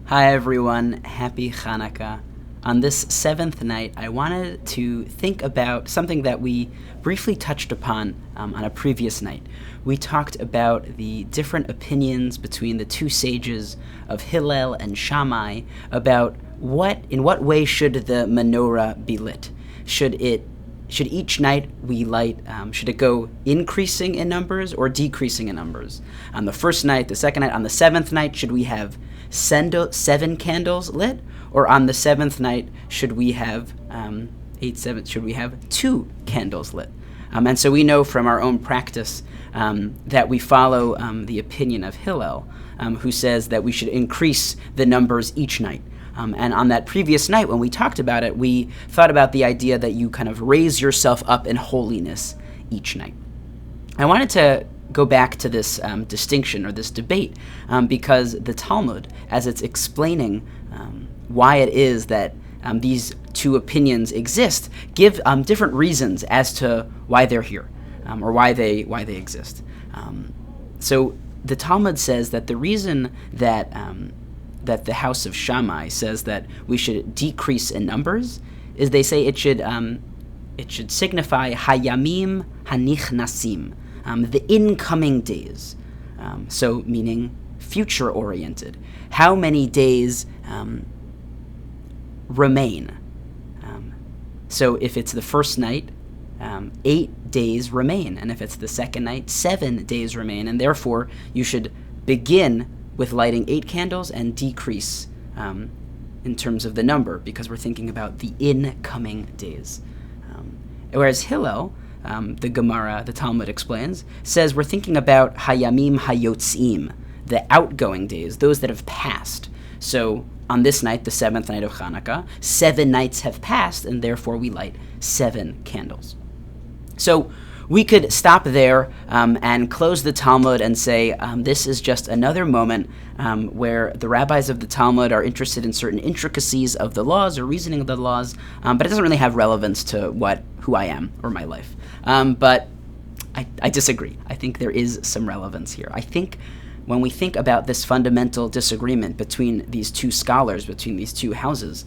Hi everyone, happy Chanukah. On this seventh night, I wanted to think about something that we briefly touched upon on a previous night. We talked about the different opinions between the two sages of Hillel and Shammai about in what way should the menorah be lit. Should each night we light, should it go increasing in numbers or decreasing in numbers? On the first night, the second night, on the seventh night, should we have 7 candles lit? Or on the seventh night, should we have should we have 2 candles lit? And so we know from our own practice that we follow the opinion of Hillel, who says that we should increase the numbers each night. And on that previous night, when we talked about it, we thought about the idea that you kind of raise yourself up in holiness each night. I wanted to go back to this distinction or this debate because the Talmud, as it's explaining why it is that these two opinions exist, give different reasons as to why they're here or why they exist. So the Talmud says that the reason that that the house of Shammai says that we should decrease in numbers is they say it should signify hayamim hanichnasim, the incoming days. So meaning future oriented. How many days remain? So if it's the first night, 8 days remain, and if it's the second night, 7 days remain, and therefore you should begin with lighting 8 candles and decrease in terms of the number, because we're thinking about the incoming days. Whereas Hillel, the Gemara, the Talmud explains, says we're thinking about hayamim hayotzim, the outgoing days, those that have passed. So on this night, the seventh night of Chanukah, 7 nights have passed, and therefore we light 7 candles. So we could stop there and close the Talmud and say this is just another moment where the rabbis of the Talmud are interested in certain intricacies of the laws or reasoning of the laws, but it doesn't really have relevance to who I am or my life. But I disagree. I think there is some relevance here. I think when we think about this fundamental disagreement between these two scholars, between these two houses,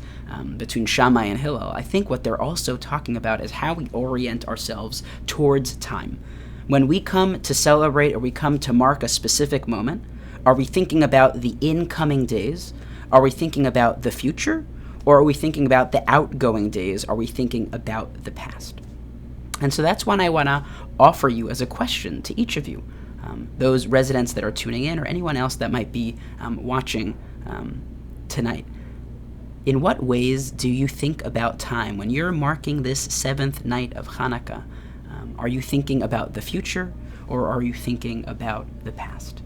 between Shammai and Hillel, I think what they're also talking about is how we orient ourselves towards time. When we come to celebrate or we come to mark a specific moment, are we thinking about the incoming days? Are we thinking about the future? Or are we thinking about the outgoing days? Are we thinking about the past? And so that's one I want to offer you as a question to each of you. Those residents that are tuning in or anyone else that might be watching tonight. In what ways do you think about time when you're marking this seventh night of Chanukah? Are you thinking about the future or are you thinking about the past?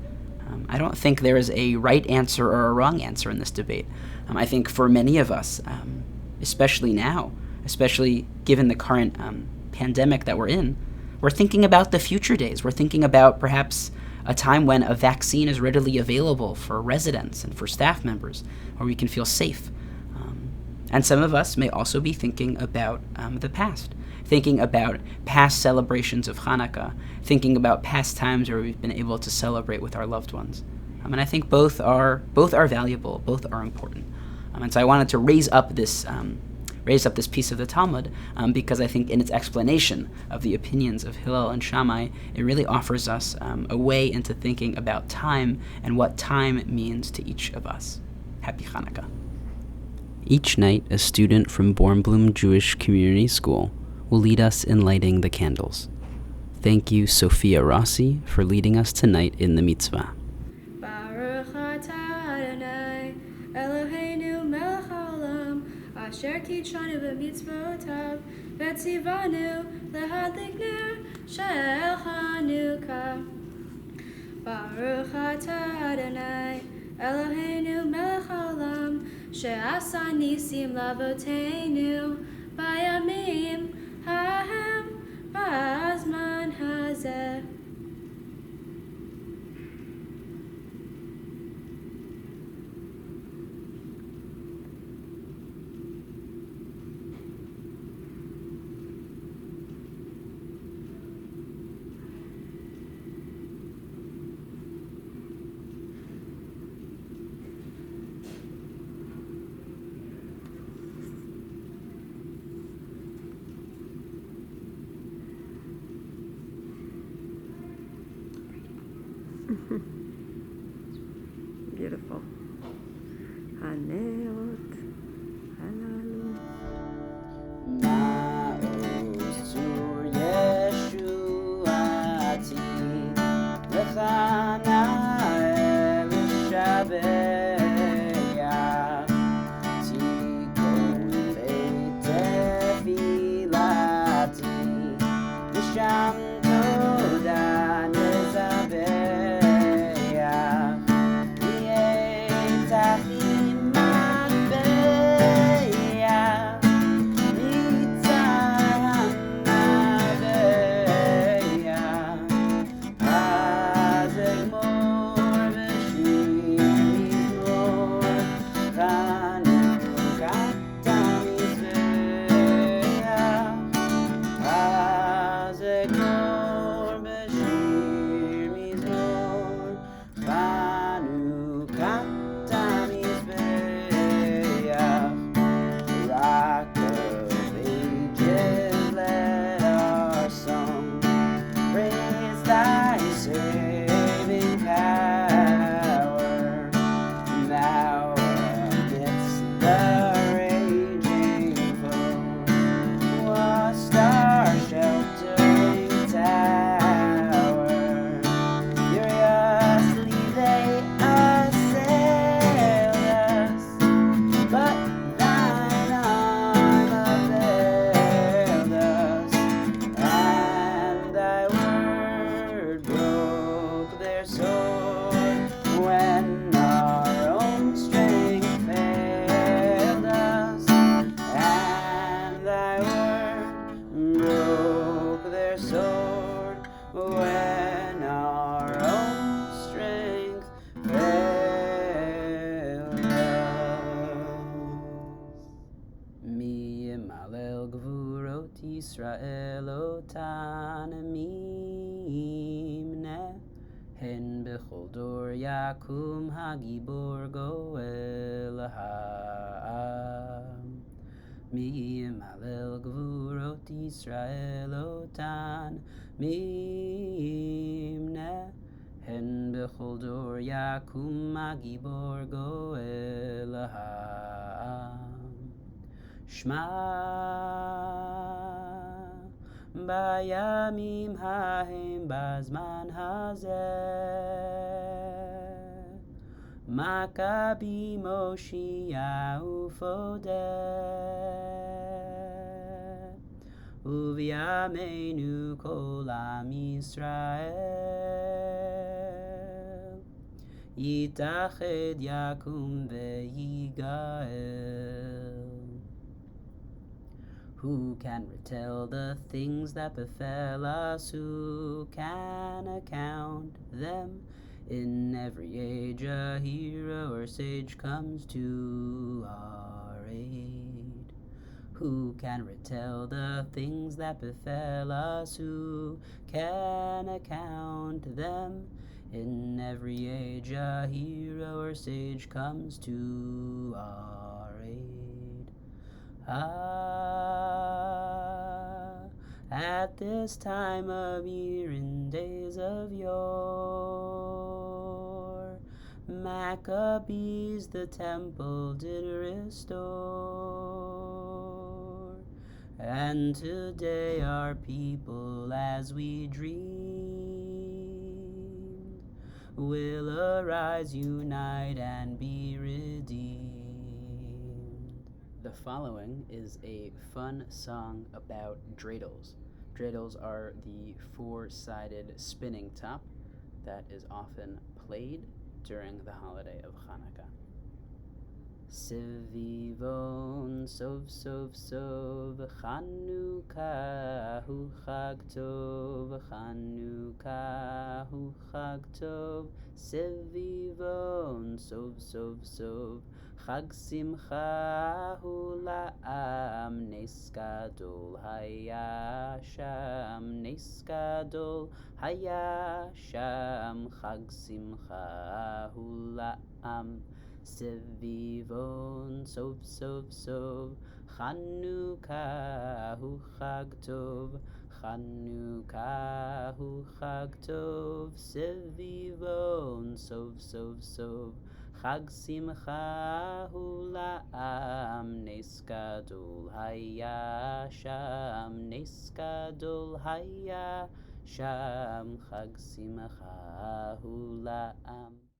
I don't think there is a right answer or a wrong answer in this debate. I think for many of us, especially now, especially given the current pandemic that we're in, we're thinking about the future days. We're thinking about perhaps a time when a vaccine is readily available for residents and for staff members, where we can feel safe. And some of us may also be thinking about the past, thinking about past celebrations of Chanukah, thinking about past times where we've been able to celebrate with our loved ones. And I think both are valuable, both are important. And so I wanted to raise up this piece of the Talmud because I think in its explanation of the opinions of Hillel and Shammai, it really offers us a way into thinking about time and what time means to each of us. Happy Chanukah. Each night, a student from Bornblum Jewish Community School will lead us in lighting the candles. Thank you, Sophia Rossi, for leading us tonight in the mitzvah. Baruch atah Adonai, Eloheinu melech haolam, asher kitshanu b'mitzvotav, v'tzivanu lehadlik ner shel Chanukah. Baruch atah Adonai, Eloheinu melech haolam, she'asa nisim lavoteinu, bayamim hahem ba'azman hazeh. Beautiful. Haneot halalu. Ma'oz zur Yeshuati Lechana el Shabeya Tikon Beit Tefilati Misham Toda Nezabeya Yetachim Makbeya Rock of ages, let our song praise thy saving power. Now amidst the raging flood, wast our sheltering tower. Furiously they assailed us, but thine arm availed us, and thy word broke their sword when our own strength failed us, and thy word broke their sword when our own strength failed us. Mi Malel Gvurot Yisrael Otan Mimne Hen Bechol Dor Yakum Hagibor Goel Ha'am Mi Malel Gvurot Yisrael Otan Mimne Hen Bechol Dor Yakum Hagibor Goel Ha'am Shma Bayamim Hahem Bazman Hazeh Maccabi Moshiach Ufodeh Uviyameinu Kol Am Yisrael Yitached Yakum Veyigael. Who can retell the things that befell us? Who can account them? In every age a hero or sage comes to our aid. Who can retell the things that befell us? Who can account them? In every age a hero or sage comes to our aid. At this time of year in days of yore, Maccabees the temple did restore, and today our people, as we dreamed, will arise, unite, and be redeemed. The following is a fun song about dreidels. Dreidels are the four-sided spinning top that is often played during the holiday of Chanukah. Sivivon sov sov sov Chanukah hu chag tov, Chanukah hu chag tov. Sivivon sov sov sov Chag simcha hu la'am, nes gadol haya sham, nes gadol haya sham. Chag simcha hu la'am. Sevivon sov sov sov Chanukah hu chag tov, Chanukah hu Chag Tov, Sevivon Sov Sov Sov, Chag Simcha hu La'am, Nes Gadol Haya Sham, Nes Gadol Haya Sham, Chag Simcha hu La'am.